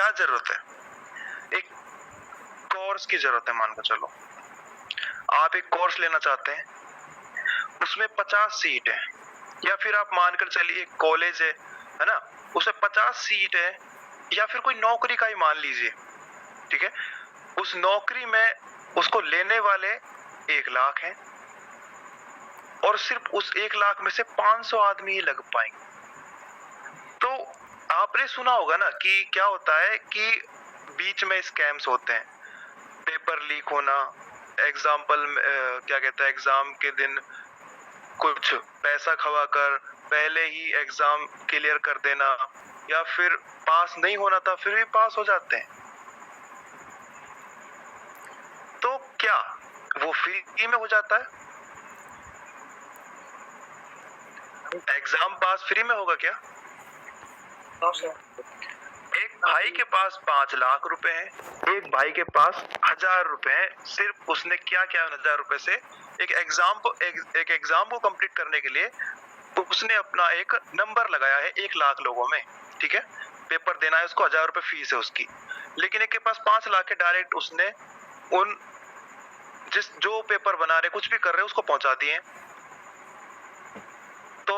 क्या जरूरत है? एक कोर्स की जरूरत है। मान के चलो आप एक कोर्स लेना चाहते हैं, उसमें 50 सीट है, या फिर आप मानकर चलिए एक कॉलेज है ना, उसमें 50 सीट है, या फिर कोई नौकरी का ही मान लीजिए, ठीक है। उस नौकरी में उसको लेने वाले 1 लाख हैं, और सिर्फ उस 1 लाख में से 500 आदमी ही लग पाएंगे। तो आपने सुना होगा ना कि क्या होता है कि बीच में स्कैम्स होते हैं, पेपर लीक होना, एग्जाम्पल क्या कहते हैं, एग्जाम के दिन कुछ पैसा खवाकर पहले ही एग्जाम क्लियर कर देना, या फिर पास नहीं होना था फिर भी पास हो जाते हैं। तो क्या वो फ्री में हो जाता है? एग्जाम पास फ्री में होगा क्या? एक भाई के पास 5 लाख रुपए हैं, एक भाई के पास 1000 रुपए हैं। सिर्फ उसने क्या किया 1000 रुपए से एक एग्जाम को कंप्लीट करने के लिए उसने अपना एक नंबर लगाया है 1 लाख लोगों में, ठीक है। पेपर देना है उसको, 1000 रुपए फीस है उसकी, लेकिन एक के पास 5 लाख है, डायरेक्ट उसने उन जो पेपर बना रहे कुछ भी कर रहे उसको पहुंचा दिए। तो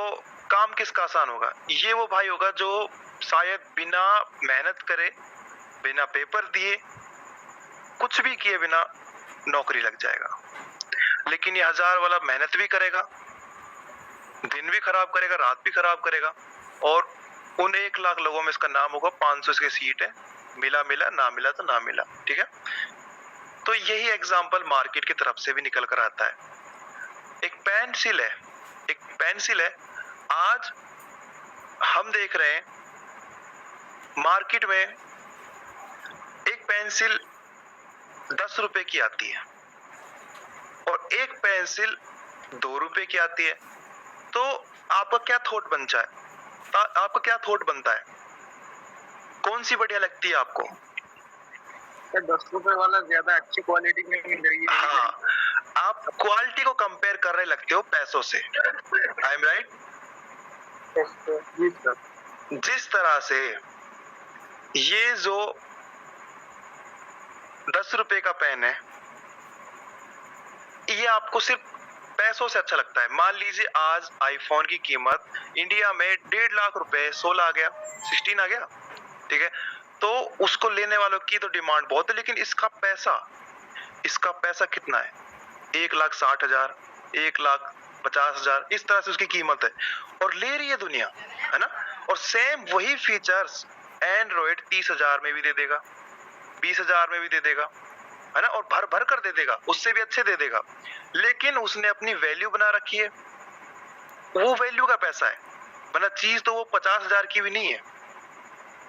काम किसका आसान होगा? ये वो भाई होगा जो शायद बिना मेहनत करे, बिना पेपर दिए, कुछ भी किए बिना नौकरी लग जाएगा। लेकिन ये 1000 वाला मेहनत भी करेगा, दिन भी खराब करेगा, रात भी खराब करेगा, और उन 1 लाख लोगों में इसका नाम होगा, 500 इसकी सीट है, मिला मिला, ना मिला तो ना मिला, ठीक है। तो यही एग्जाम्पल मार्केट की तरफ से भी निकल कर आता है। एक पेंसिल है, आज हम देख रहे हैं मार्केट में एक पेंसिल 10 रुपए की आती है और एक पेंसिल 2 रुपए की आती है। तो आपका क्या थॉट बनता है? कौन सी बढ़िया लगती है आपको? 10 रुपए वाला ज्यादा अच्छी क्वालिटी में मिल रही है। हाँ, आप क्वालिटी को कंपेयर करने लगते हो पैसों से। I am right? जिस तरह से ये जो 10 रुपए का पेन है, ये आपको सिर्फ पैसों से अच्छा लगता है। मान लीजिए आज आईफोन की कीमत इंडिया में 1.5 लाख रुपए, 16 आ गया, 16 आ गया, ठीक है। तो उसको लेने वालों की तो डिमांड बहुत है, लेकिन इसका पैसा कितना है? 1,60,000, 1,50,000, इस तरह से उसकी कीमत है, और ले रही है दुनिया, है ना। और सेम वही फीचर्स एंड्रॉइड 30,000 में भी दे देगा, 20,000 में भी दे देगा, है ना, और भर भर कर दे देगा, उससे भी अच्छे दे देगा। लेकिन उसने अपनी वैल्यू बना रखी है, वो वैल्यू का पैसा है, वरना चीज तो वो 50,000 की भी नहीं है।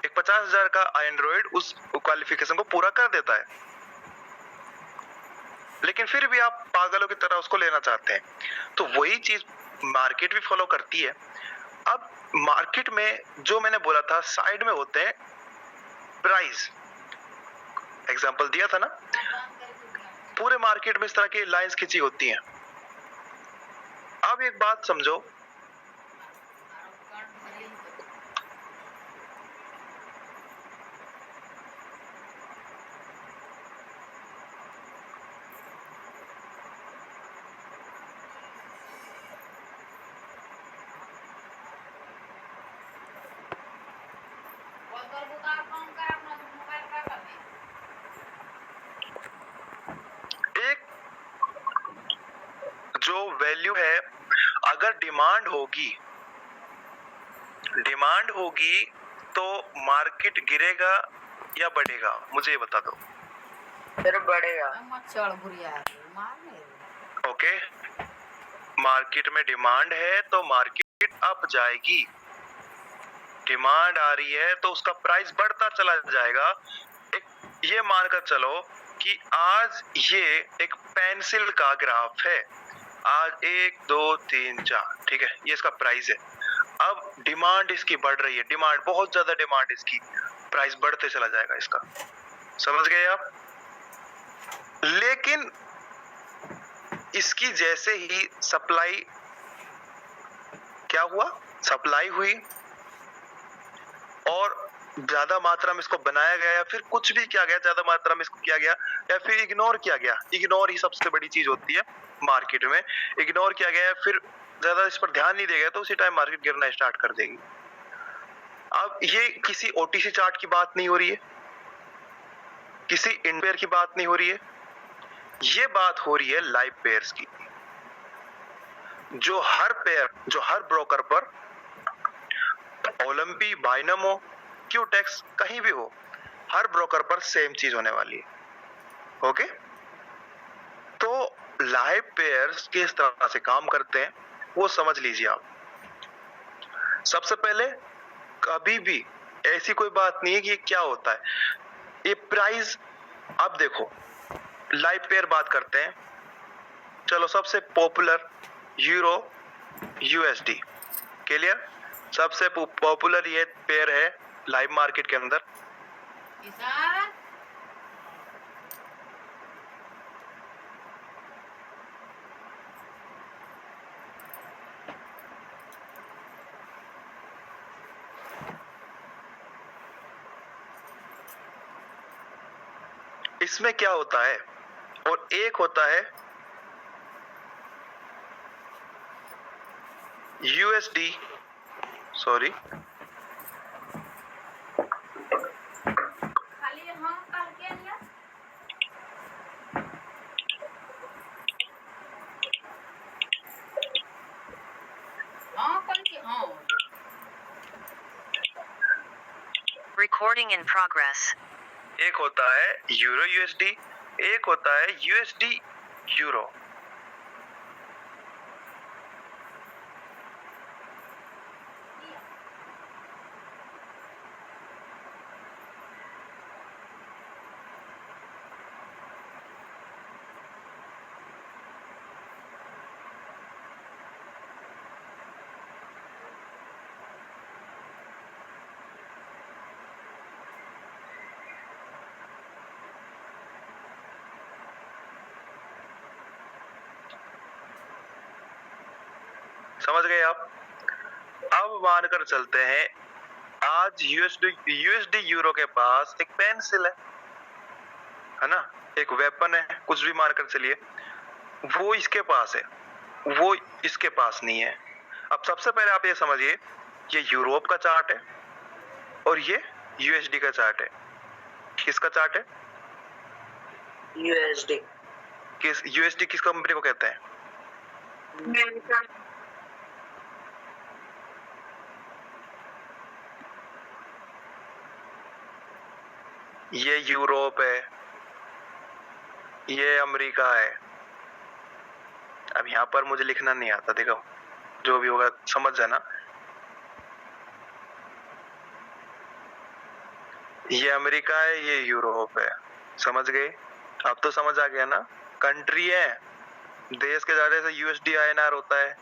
एक 50,000 का एंड्रॉइड उस क्वालिफिकेशन को पूरा कर देता है, लेकिन फिर भी आप पागलों की तरह उसको लेना चाहते हैं। तो वही चीज मार्केट भी फॉलो करती है। अब मार्केट में जो मैंने बोला था, साइड में होते हैं प्राइस, एग्जांपल दिया था ना, पूरे मार्केट में इस तरह की लाइंस खिंची होती हैं। अब एक बात समझो, एक जो वैल्यू है, अगर डिमांड होगी तो मार्केट गिरेगा या बढ़ेगा? मुझे ये बता दो। फिर बढ़ेगा। ओके, मार्केट में डिमांड है तो मार्केट अप जाएगी, डिमांड आ रही है तो उसका प्राइस बढ़ता चला जाएगा। एक ये मानकर चलो कि आज ये एक पेंसिल का ग्राफ है, आज 1 2 3 4, ठीक है, ये इसका प्राइस है। अब डिमांड इसकी बढ़ रही है, डिमांड बहुत ज्यादा, डिमांड इसकी, प्राइस बढ़ते चला जाएगा इसका, समझ गए आप? लेकिन इसकी जैसे ही सप्लाई, क्या हुआ, सप्लाई हुई और ज्यादा मात्रा में इसको बनाया गया या फिर कुछ भी किया गया, ज्यादा मात्रा में इसको किया गया या फिर इग्नोर किया गया। इग्नोर ही सबसे बड़ी चीज होती है मार्केट में। इग्नोर किया गया या फिर ज्यादा इस पर ध्यान नहीं दिया गया तो उसी टाइम मार्केट गिरना स्टार्ट कर देगी। अब ये किसी ओटीसी चार्ट की बात नहीं हो रही है, किसी इंडेयर की बात नहीं हो रही है, ये बात हो रही है लाइव पेयर्स की। जो हर ब्रोकर पर ओलंपी, बाइनमो, क्यूटेक्स कहीं भी हो, हर ब्रोकर पर सेम चीज होने वाली है। ओके, तो लाइव पेयर्स किस तरह से काम करते हैं वो समझ लीजिए आप। सबसे पहले, कभी भी ऐसी कोई बात नहीं है कि ये क्या होता है, ये प्राइस। अब देखो, लाइव पेयर बात करते हैं, चलो सबसे पॉपुलर यूरो यूएसडी, क्लियर? सबसे पॉपुलर ये पेयर है लाइव मार्केट के अंदर। इसमें क्या होता है, और एक होता है USD, sorry, Recording in progress. एक होता है यूरो यूएसडी, एक होता है यूएसडी यूरो। समझ गए आप? अब मानकर चलते हैं, आज यूएसडी यूरो के पास एक पेंसिल है ना, एक वेपन है, कुछ भी मानकर चलिए, वो इसके पास है, वो इसके पास नहीं है। अब सबसे पहले आप ये समझिए, ये यूरोप का चार्ट है और ये यूएसडी का चार्ट है। किसका चार्ट है? यूएसडी। यूएसडी किस कंपनी को कहते हैं? ये यूरोप है, ये अमेरिका है। अब यहाँ पर मुझे लिखना नहीं आता, देखो जो भी होगा समझ जाना। ये अमेरिका है, ये यूरोप है, समझ गए? अब तो समझ आ गया ना। कंट्री है, देश के ज्यादा से यूएसडी आईएनआर होता है,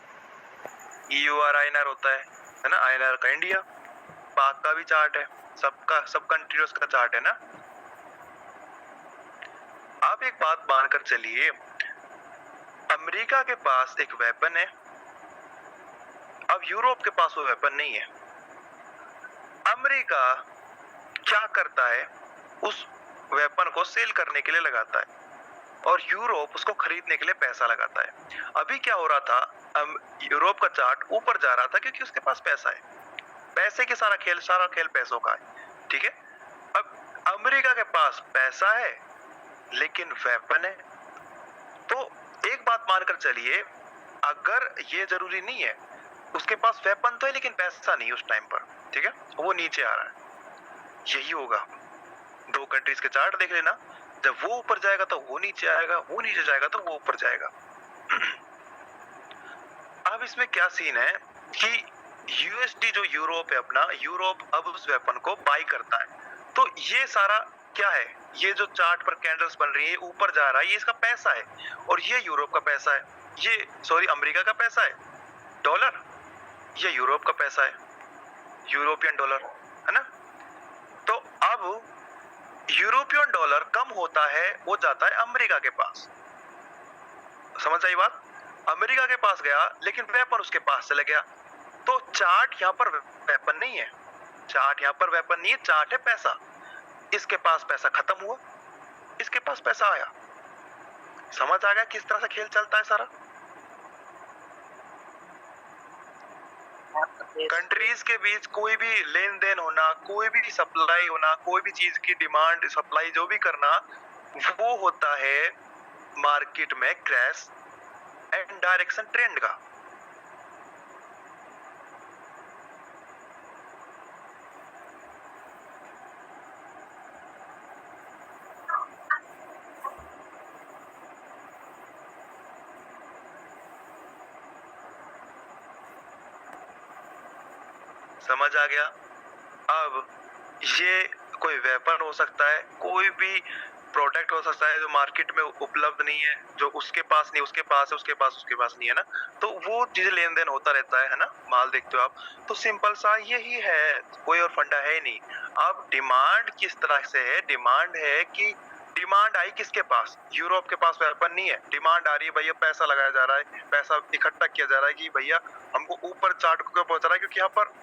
ईयूआर आईएनआर होता है ना। आईएनआर का इंडिया, पाक का भी चार्ट है, सबका सब कंट्रीज का चार्ट है ना। आप एक बात मानकर चलिए, अमेरिका के पास एक वेपन है, अब यूरोप के पास वो वेपन नहीं है। अमेरिका क्या करता है, उस वेपन को सेल करने के लिए लगाता है और यूरोप उसको खरीदने के लिए पैसा लगाता है। अभी क्या हो रहा था, यूरोप का चार्ट ऊपर जा रहा था क्योंकि उसके पास पैसा है। पैसे के सारा खेल पैसों का है, ठीक है। अब अमेरिका के पास पैसा है लेकिन वेपन है, तो एक बात मानकर चलिए, अगर ये जरूरी नहीं है, उसके पास वेपन तो है लेकिन पैसा नहीं उस टाइम पर, ठीक है, वो नीचे आ रहा है। यही होगा, दो कंट्रीज के चार्ट देख लेना, जब वो ऊपर जाएगा तो वो नीचे आएगा, वो नीचे जाएगा तो वो ऊपर जाएगा। अब इसमें क्या सीन है कि यूएसडी जो यूरोप है अपना, यूरोप अब उस वेपन को बाई करता है। तो ये सारा क्या है, ये जो चार्ट पर कैंडल्स बन रही है, ऊपर जा रहा है, ये इसका पैसा है और ये यूरोप का पैसा है, ये सॉरी अमेरिका का पैसा है डॉलर, ये यूरोप का पैसा है यूरोपियन डॉलर, है ना। तो अब यूरोपियन डॉलर कम होता है, वो जाता है अमेरिका के पास। समझ आई बात? अमेरिका के पास गया लेकिन वेपन उसके पास चला गया। तो चार्ट यहाँ पर वेपन नहीं है, चार्ट यहाँ पर वेपन नहीं है, चार्ट है पैसा। इसके पास पैसा खत्म हुआ, इसके पास पैसा आया। समझ आ गया किस तरह से खेल चलता है सारा? कंट्रीज के बीच कोई भी लेन देन होना, कोई भी सप्लाई होना, कोई भी चीज की डिमांड सप्लाई जो भी करना, वो होता है मार्केट में क्रैश एंड डायरेक्शन ट्रेंड का। समझ आ गया? अब ये कोई वेपन हो सकता है, कोई भी प्रोडक्ट हो सकता है जो मार्केट में उपलब्ध नहीं है, जो उसके पास नहीं, उसके पास है, उसके पास नहीं है ना, तो वो चीज लेन देन होता रहता है ना, माल देखते हो आप। तो सिंपल सा यही है, कोई और फंडा है नहीं। अब डिमांड किस तरह से है? डिमांड है कि डिमांड आई किसके पास? यूरोप के पास वेपन नहीं है, डिमांड आ रही है भैया, पैसा लगाया जा रहा है, पैसा इकट्ठा किया जा रहा है कि भैया हमको ऊपर चार्ट को पहुंच रहा है, क्योंकि यहाँ पर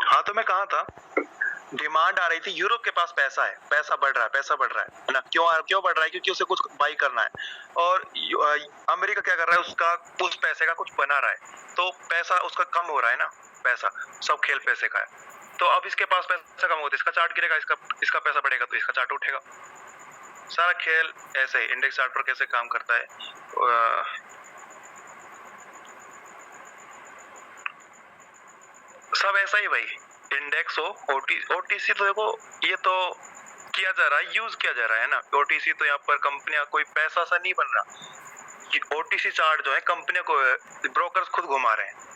हाँ, तो मैं कहा था, डिमांड आ रही थी, यूरोप के पास पैसा है, पैसा बढ़ रहा है ना। क्यों बढ़ रहा है? क्योंकि उसे कुछ बाई करना है, और अमेरिका क्या कर रहा है, उसका उस पैसे का कुछ बना रहा है, तो पैसा उसका कम हो रहा है ना। पैसा सब खेल पैसे का है। तो अब इसके पास पैसा कम होता है, इसका चार्ट गिरेगा, इसका पैसा बढ़ेगा तो इसका चार्ट उठेगा। सारा खेल ऐसे ही इंडेक्स चार्ट पर कैसे काम करता है। सब ऐसा ही भाई, इंडेक्स हो, ओटीसी तो देखो, ये तो किया जा रहा है, यूज किया जा रहा है ना। ओटीसी तो यहाँ पर कंपनियां, कोई पैसा सा नहीं बन रहा। ओटीसी चार्ट जो है कंपनियों को, ब्रोकर्स खुद घुमा रहे हैं।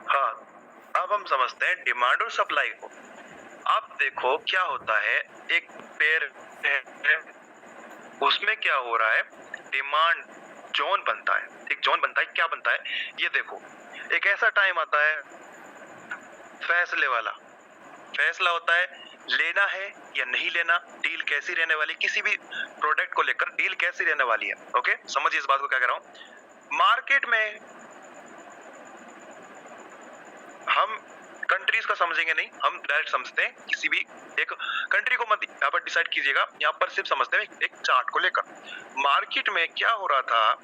हाँ, अब हम समझते हैं डिमांड और सप्लाई को। अब देखो क्या होता है, एक पेयर है, उसमें क्या हो रहा है, डिमांड जोन बनता है, एक जोन बनता है। क्या बनता है ये देखो, एक ऐसा टाइम आता है फैसले वाला, फैसला होता है लेना है या नहीं लेना, डील कैसी रहने वाली, किसी भी प्रोडक्ट को लेकर डील कैसी रहने वाली है। ओके, समझिए इस बात को क्या कह रहा हूं। मार्केट में हम कंट्रीज का समझेंगे नहीं, हम डायरेक्ट समझते हैं किसी भी एक कंट्री को। मत यहाँ पर डिसाइड कीजिएगा, यहाँ पर सिर्फ समझते हैं एक चार्ट को लेकर। मार्केट में क्या हो रहा था,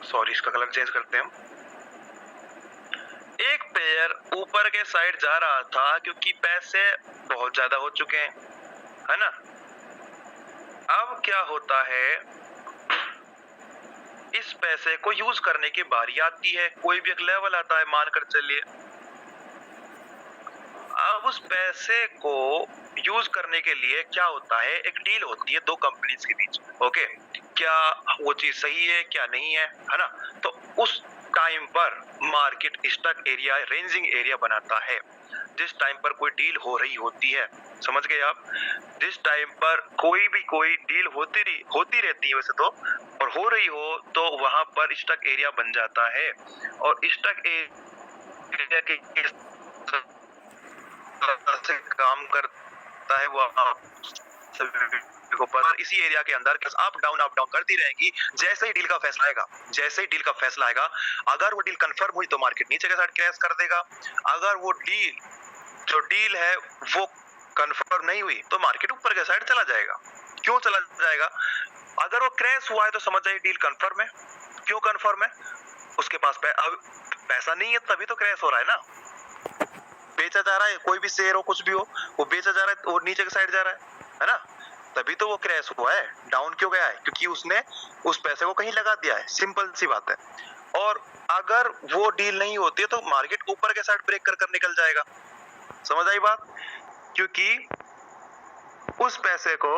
सॉरी इसका कलर चेंज करते हैं हम। एक पेयर ऊपर के साइड जा रहा था क्योंकि पैसे बहुत ज्यादा हो चुके हैं, है ना। अब क्या होता है, इस पैसे को यूज करने की बारी आती है, कोई भी एक लेवल आता है, मानकर चलिए। अब उस पैसे को यूज करने के लिए क्या होता है, एक डील होती है दो कंपनीज के बीच। ओके, क्या वो चीज सही है क्या नहीं है ना। तो उस टाइम पर market stock area, ranging area बनाता है। जिस टाइम पर कोई डील हो रही होती है समझ गए आप? जिस टाइम पर कोई डील होती रहती है वैसे तो, और हो रही हो तो वहां पर स्टक एरिया बन जाता है, और स्टक एरिया के से काम करता है वो सभी को पता। इसी एरिया के अंदर अप डाउन करती रहेंगी। जैसे ही डील का फैसला आएगा, अगर वो डील कंफर्म हुई तो मार्केट नीचे के साइड क्रैश कर देगा। अगर वो डील है वो कंफर्म नहीं हुई तो मार्केट ऊपर के साइड चला जाएगा। क्यों चला जाएगा? अगर वो क्रैश हुआ है तो समझ जाइए डील कंफर्म है। क्यों कंफर्म है? उसके पास अब पैसा नहीं है, तभी तो क्रैश हो रहा है ना। बेचा जा रहा है, कोई भी शेयर हो कुछ भी हो, वो बेचा जा रहा है और नीचे के साइड जा रहा है ना, तभी तो वो क्रैश हुआ है। डाउन क्यों गया है? क्योंकि उसने उस पैसे को कहीं लगा दिया है, सिंपल सी बात है। और अगर वो डील नहीं होती है तो मार्केट ऊपर के साइड ब्रेक कर निकल जाएगा। समझ आई बात? क्योंकि उस पैसे को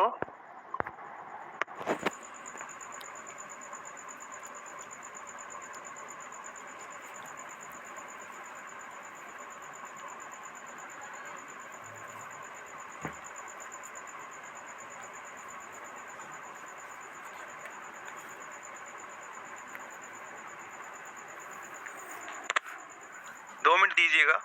दो मिनट दीजिएगा।